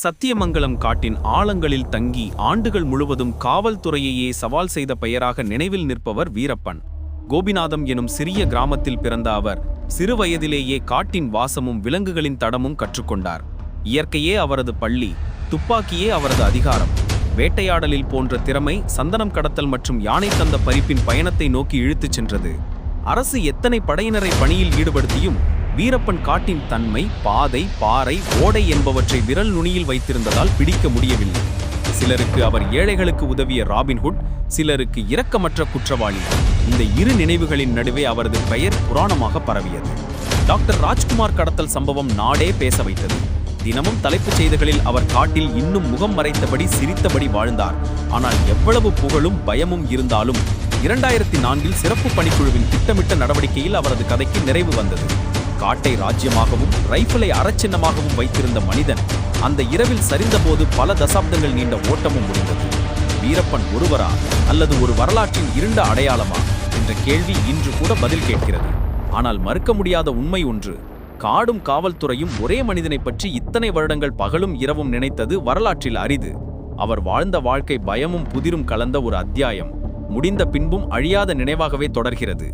சத்தியமங்கலம் காட்டின் ஆழங்களில் தங்கி ஆண்டுகள் முழுவதும் காவல்துறையையே சவால் செய்த பெயராக நினைவில் நிற்பவர் வீரப்பன். கோபிநாதம் எனும் சிறிய கிராமத்தில் பிறந்த அவர் சிறுவயதிலேயே காட்டின் வாசமும் விலங்குகளின் தடமும் கற்றுக்கொண்டார். இயற்கையே அவரது பள்ளி, துப்பாக்கியே அவரது அதிகாரம். வேட்டையாடலில் போன்ற திறமை சந்தனம் கடத்தல் மற்றும் யானை தந்த பறிப்பின் பயணத்தை நோக்கி இழுத்துச் சென்றது. அரசு எத்தனை படையினரை பணியில் ஈடுபடுத்தியும் வீரப்பன் காட்டின் தன்மை, பாதை, பாறை, ஓடை என்பவற்றை விரல் நுனியில் வைத்திருந்ததால் பிடிக்க முடியவில்லை. சிலருக்கு அவர் ஏழைகளுக்கு உதவிய ராபின்ஹுட், சிலருக்கு இரக்கமற்ற குற்றவாளி. இந்த இரு நினைவுகளின் நடுவே அவரது பெயர் புராணமாக பரவியது. டாக்டர் ராஜ்குமார் கடத்தல் சம்பவம் நாடே பேச வைத்தது. தினமும் தலைப்புச் செய்திகளில் அவர் காட்டில் இன்னும் முகம் மறைத்தபடி சிரித்தபடி வாழ்ந்தார். ஆனால் எவ்வளவு புகழும் பயமும் இருந்தாலும் 2004 சிறப்பு பணிக்குழுவின் திட்டமிட்ட நடவடிக்கையில் அவரது கதைக்கு நிறைவு வந்தது. காட்டை ராஜ்யமாகவும் ரைஃபிளை அறச்சின்னமாகவும் வைத்திருந்த மனிதன் அந்த இரவில் சரிந்தபோது பல தசாப்தங்கள் நீண்ட ஓட்டமும் முடிந்தது. வீரப்பன் ஒருவரா அல்லது ஒரு வரலாற்றின் இருண்ட அடையாளமா என்ற கேள்வி இன்று கூட பதில் கேட்கிறது. ஆனால் மறுக்க முடியாத உண்மை ஒன்று: காடும் காவல்துறையும் ஒரே மனிதனை பற்றி இத்தனை வருடங்கள் பகலும் இரவும் நினைத்தது வரலாற்றில் அரிது. அவர் வாழ்ந்த வாழ்க்கை பயமும் புதிரும் கலந்த ஒரு அத்தியாயம். முடிந்த பின்பும் அழியாத நினைவாகவே தொடர்கிறது.